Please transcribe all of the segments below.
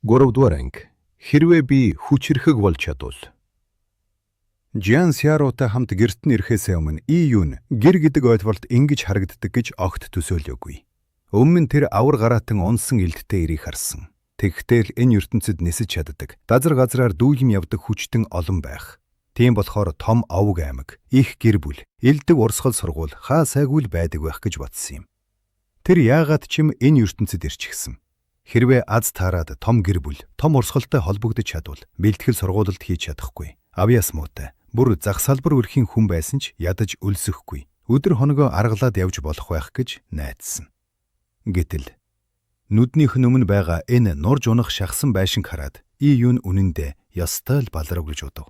3-р анги. Хэрвээ би хүчрэхэг болж чадвал. Жиан Сяротай хамт гэрт нь ирэхээс өмнө Юн гэр гэдэг ойлголт ингэж харагддаг гэж огт төсөөлөөгүй. Өмнө нь тэр авар гараатан унсан элдтэй ирийг харсан. Тэгэхдээ л энэ ертөнцид нисэж чаддаг, газар газраар дүүлэм явдаг хүчтэн олон байх. Тийм болохоор том овг аймаг, их гэр бүл, элдэг урсгал сургууль хаа сайгүй л байдаг байх гэж бодсон юм. Тэр яагаад ч юм энэ ертөнцид ирчихсэн. Хэрвээ аз таарад том гэр бүл, том урсгалтай холбогдож чадвал бэлтгэл сургуульд хийж чадахгүй. Авьяас муутай, бүр зах салбар өрхийн хүн байсан ч ядаж өлсөхгүй. Өдөр хоногоо аргалаад явж болох байх гэж найдсан. Гэтэл нүднийх нь өмнө байгаа энэ нурж унах шахсан байшинг хараад Юн үнэндээ ёстой л баларав гэж бодов.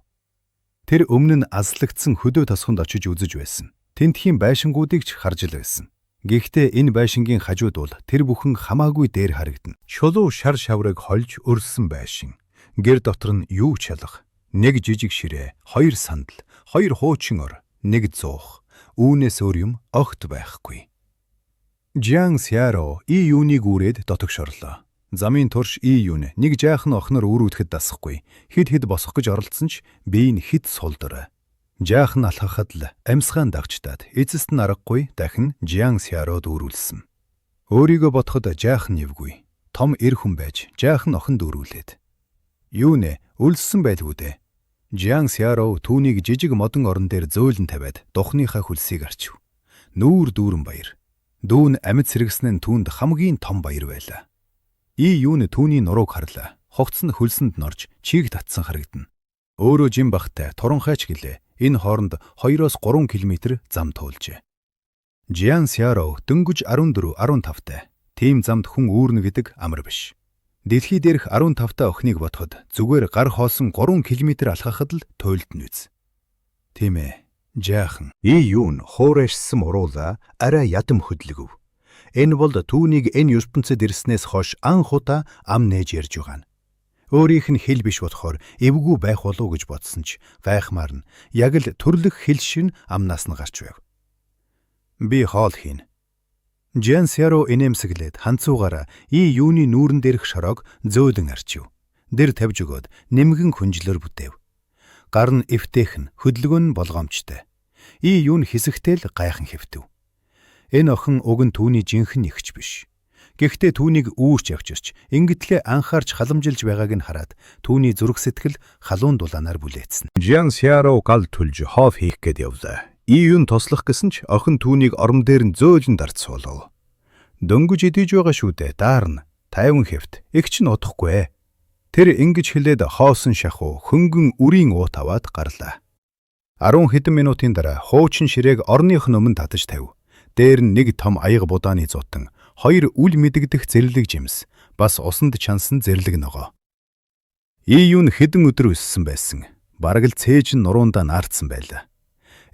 Тэр өмнө нь азлагдсан хөдөө тосгонд очиж үзэж байсан. Тентхийн байшингуудыг ч харж л байсан. Гэхдээ энэ байшингийн хажууд бол тэр бүхэн хамаагүй дээр харагдана. Шулуу шар шаврыг хольж өрсөн байшин. Гэр дотор нь юу чалах? Нэг жижиг ширээ, 2 сандал, 2 хуучин ор, 1 зуух. Үүнээс өөр юм огт байхгүй. Жиан Сяро Юнийг үрээд дотогшорлоо. Замын турш Юн нэг жаахан охноор үрүүдэхэд дасахгүй. Хид босох гэж оролдсон ч бие нь хид сулдорой. Жаахан алхахад л амьсгаан дагчдаад эцэст нь аргагүй дахин Жиан Сярод үрүүлсэн. Өөрийгөө бодоход жаахан нэвгүй. Том эр хүн байж жаахан охинд үрүүлээд. Юу нэ, өлссөн байлгүй дээ. Жиан Сяро түүнийг жижиг модон орон дээр зөөлөн тавиад духныхаа хөлсийг арчив. Нүүр дүүрэн баяр. Дүүн амьд сэргсэн нь түүнд хамгийн том баяр байлаа. Юн түүний нурууг харлаа. Хогц нь хөлсөнд норж чийг татсан харагдана. Өөрөө жим бахтай туранхайч гэлээ. Энэ хооронд 2-3 км зам туулжээ. Жиан Сяро дөнгөж 14-15 тай. Тийм замд хүн үүрнэ гэдэг амар биш. Дэлхий дээрх 15 та охиныг бодоход зүгээр гар хоосон 3 км алхахад л туйлдна үз. Тийм ээ. Жаахан. Юн хуурайшсан уруула арай ядам хөдлөгөв. Энэ бол түүнийг энэ ертөнцид ирснээс хойш анх удаа ам нээж ярьж байгаа. Өөрийнх нь хэл биш болохоор эвгүй байх болов гэж бодсон ч гайхмаар нь яг л төрлөх хэл шин амнаас нь гарч байв. Би хоол хийн. Жиан Сяро инээмсэглээд ханцуугаараа Юуны нүүрэн дээрх шороог зөөлөн арчив. Дэр тавьж өгөөд нэмгэн хүнжлэр бүтээв. Гар нь эвтэйхэн, хөдөлгөөн нь болгоомжтой. Юун хэсэгтэй л гайхан хэвтэв. Энэ охин уг нь түүний жинхэнэ эгч биш. Гэхдээ түүнийг үүрч явчирч, ингэтлээ анхаарч халамжилж байгааг нь хараад түүний зүрх сэтгэл халуун дулаанаар бүлээцсэн. Жиан Сяро гал түлж хооф хийх гээд явлаа. Юун тослох гэсэн ч охин түүнийг орон дээр нь зөөлөн дарц суулгав. Дөнгөж идэж байгаа шүү дээ, даарна. 50 хэвт. Эгч нь удахгүй. Тэр ингэж хэлээд хоосон шахуу хөнгөн үрийн уут аваад гарлаа. 10 хэдэн минутын дараа хуучин ширээг орных өмнө татаж тавив. Дээр нь нэг том аяга будааны зутан, 2 үл мэдэгдэх зэрлэг жимс, бас усанд чансан зэрлэг ногоо. Юун хэдэн өдөр өссөн байсан. Бараг л цээж нь нуруундаа наардсан байлаа.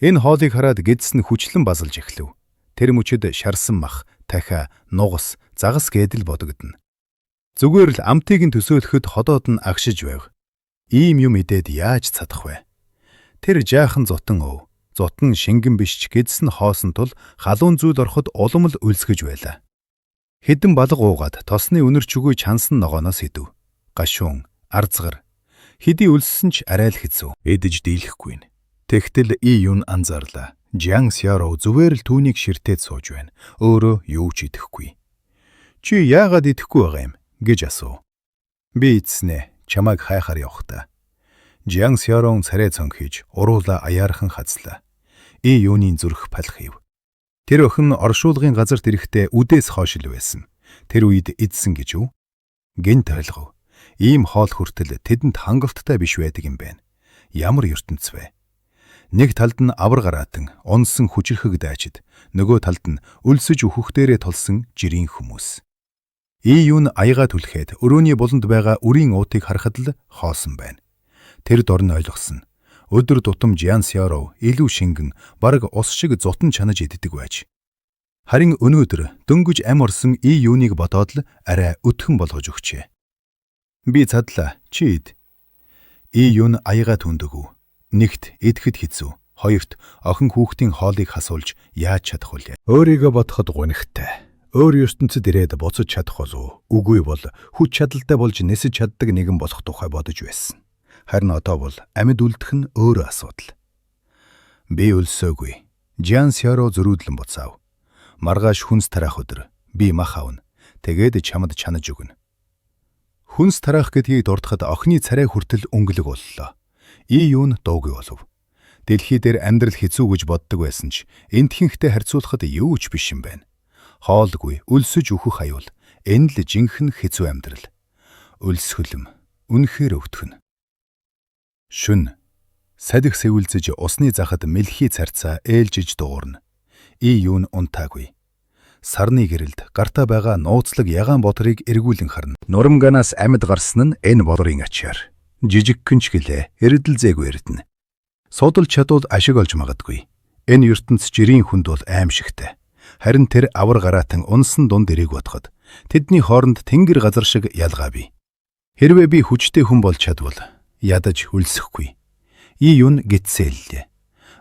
Энэ хоолыг хараад гэдс нь хүчлэн базалж эхлэв. Тэр мөчөд шарсан мах, дахиа, нугас, загас гэдэл бодогдно. Зүгээр л амтыг нь төсөөлөхөд ходоод нь агшиж байв. Ийм юм идээд яаж цадах вэ? Тэр жаахан зутан өв. Зутан шингэн биш ч гэдс нь хоосон тул халуун зүйл ороход улам л өлсгөж байлаа. Хэдэн балга уугаад тосны үнэрч үгүй чансан ногооноос идэв. Гашуун, арзгар. Хэдий өлссөн ч арай л хэцүү. Эдэж дийлэхгүй нь. Тэгтэл Юун анзаарлаа. Жиан Сяро зүгээр л түүнийг ширтээд сууж байна. Өөрөө юу ч идэхгүй. Чи яагаад идэхгүй байгаа юм гэж асуув. Би эцснэ. Чамайг хайхаар явах та. Жиан Сярон царай цонхиж уруула аяархан хазлаа. Юуны зүрх палхив. Тэр охин оршуулгын газарт ирэхдээ үдээс хойш л байсан. Тэр үед эдсэн гэж үү? Гэнт ойлгов. Ийм хоол хүртэл тэдэнд хангалттай биш байдаг юм байна. Ямар ертөнц вэ? Нэг талд нь авар гараатан, унсан хүчрэхэг дайчид, нөгөө талд нь өлсөж өөхөхдөрөө тулсан жирийн хүмүүс. Юун аяга түлхээд өрөөний буланд байгаа үрийн уутыг харахад л хоосон байна. Тэр дорн ойлгосон. Өдөр тутам Жиан Сяро илүү шингэн, бараг ус шиг зутан чанаж иддэг байж. Харин өнөөдөр дөнгөж ам орсон Юуныг бодоод л арай өтгөн болгож өгчээ. Би цадлаа, чи ид. Юун аяга түндэгв. Нэгт идэхэд хэцүү, хоёрт охин хүүхдийн хоолыг хасуулж яаж чадах вэ? Өөрийгөө бодоход гунигтай. Өөр ертөнцид ирээд буцаж чадах болов үгүй бол хүч чадалтай болж нисэж чаддаг нэгэн болох тухай бодож байсан. Харин одоо бол амьд үлдэх нь өөр асуудал. Би өлсөөгүй. Жан Сяро зөрүүдлэн буцаав. Маргааш хүнс тараах өдөр би мах авна. Тэгээд чамд чанаж өгнө. Хүнс тараах гэдгийг дурдахад охины царай хүртэл өнгөлөг боллоо. Юун дуугүй болов. Дэлхий дээр амьдрал хэцүү гэж боддог байсан ч энтхэнхтэй харьцуулахад юу ч биш юм байна. Хоолгүй, өлсөж үхэх аюул. Энэ л жинхэнэ хэцүү амьдрал. Өлсгөлм, үнэхээр өвтгөн. Шүн. Садих сэвэлзэж усны захад мэлхий царцаа ээлжиж дуурна. Юун унтаагүй. Сарны гэрэлд гартаа байгаа нууцлаг ягаан бодрыг эргүүлэн харна. Нурамганаас амьд гарсан нь энэ бодрын ачаар. Жижигхэн ч гэлээ эрдэл зээгүй эрдэнэ. Судал чадвал ашиг олж магадгүй. Энэ ертөнц жирийн хүнд бол аимшигтай. Харин тэр авар гараатан унсан дунд ирэг бодоход тэдний хооронд тэнгэр газар шиг ялгаа бий. Хэрвээ би хүчтэй хүн болж чадвал ядаж үлсэхгүй. Юун гитсэллээ.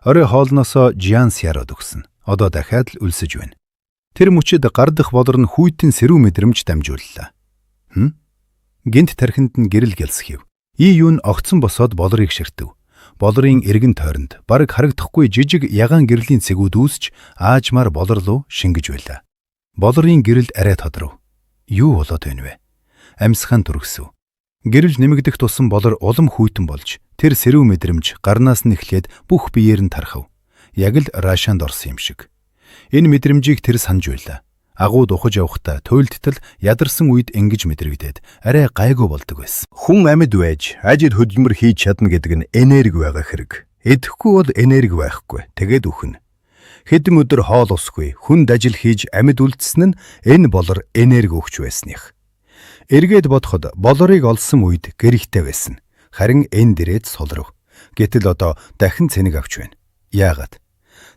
Орой хоолноосоо Жан Сярод өгсөн. Одоо дахиад л үлсэж байна. Тэр мөчөд гардах бодор нь хүйтэн сэрүү мэдрэмж дамжууллаа. Гинт тархинд нь гэрэл гялсхив. Юун огцон босоод болорыг ширтэв. Болорын эргэн тойронд бараг харагдахгүй жижиг ягаан гэрлийн цэгүүд үүсч аажмаар болор руу шингэж байлаа. Болорын гэрэлд арай тодров. Юу болоод байна вэ? Амьсгаан төргсөв. Гэрэл нэмэгдэх тусам болор улам хүйтэн болж тэр сэрүү мэдрэмж гарнаас нь эхлээд бүх биеэр нь тархав. Яг л Рашанд орсон юм шиг. Энэ мэдрэмжийг тэр санаж байлаа. Агууд ухаж явахдаа туйлдтал ядарсан үед ингэж мэдрэгдээд арай гайгүй болдог байсан. Хүн амьд байж ажил хөдөлмөр хийж чадна гэдэг нь энерги байгаа хэрэг. Идэхгүй бол энерги байхгүй. Тэгээд үхнэ. Хэдэн өдөр хоол усгүй хүнд ажил хийж амьд үлдсэн нь энэ болор энерги өгч байсных. Эргээд бодоход болорыг олсон үед гэрэгтэй байсан. Харин энэ дээрээд сулрав. Гэтэл одоо дахин цэник авч байна. Яагаад?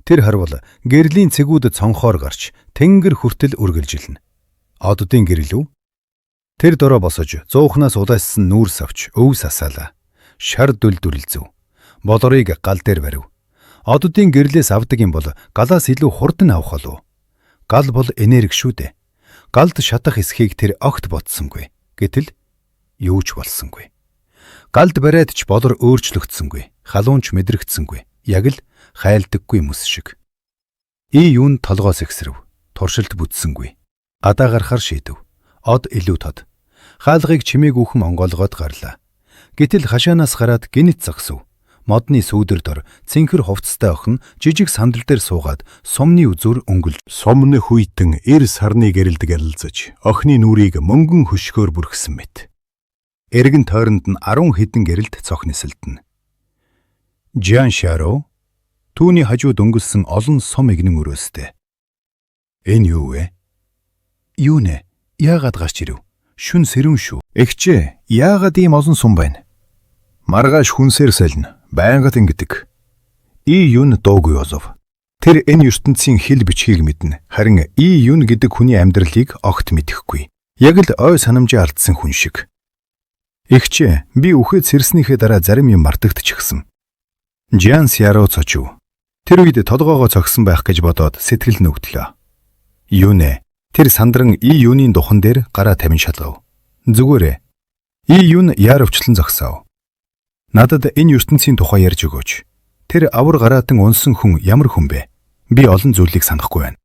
Тэр харвал гэрлийн цэгүүд цонхоор гарч тэнгэр хүртэл үргэлжилнэ. Оддын гэрэл үү? Тэр дороо босож зуухнаас удаассан нүүрс авч өв сасаалаа. Шар дүлдүрлзв. Болорыг гал дээр барив. Оддын гэрлээс авдаг юм бол галаас илүү хурдан авах болов. Гал бол энерги шүү дээ. Галд шатах эсхийг тэр огт бодсонгүй. Гэтэл юу ч болсонгүй. Галд бариад ч болор өөрчлөгдсөнгүй. Халуунч мэдрэгдсэнгүй. Яг л хайлдаггүй мэс шиг. Юун толгоос ихсрэв. Туршилт бүтсэнгүй. Адаа гарахаар шийдэв. Од илүү тод. Хаалгыг чимээг үхэн онгоолгоод гарлаа. Гэтэл хашаанаас гараад гинэт загсав. Модны сүүдэр дор цэнхэр хувцастай охин жижиг сандал дээр суугаад сумны үзүүр өнгөлж. Сумны хүйтэн эр сарны гэрэлд гялалзаж охины нүрийг мөнгөн хөшгөөр бүрхсэн мэт. Эргэн тойронд нь 10 хэдэн гэрэлд цохнисэлдэнэ. Жан Сяро түүний хажууд өнгөлсөн олон сум игнэн өрөөстэй. Энэ юу вэ? Юу нэ? Яагаад гарч ирэв? Шүн сэрүүн шүү. Эгчээ, яагаад ийм олон сум байна? Маргааш хүнсээр сэлнэ. Байнгат ингэдэг. Юун дуугүй болов. Тэр энэ ертөнцийн хэл бичгийг мэднэ. Харин юун гэдэг хүний амьдралыг огт мэдэхгүй. Яг л ой санамжаа алдсан хүн шиг. Эгчээ, би үхээд сэрснийхээ дараа зарим юм мартагдчихсан. Жан Сяро цочив. Тэр үед толгоогоо цогсон байх гэж бодоод сэтгэл нүгтлээ. Юу нэ? Тэр сандран юуны духан дээр гараа тавин шалгав. Зүгээрээ. Юун яарвчлан зогсов. Надад энэ ертөнцийн тухай ярьж өгөөч. Тэр авар гараатан унсан хүн ямар хүн бэ? Би олон зүйлийг санахгүй байна.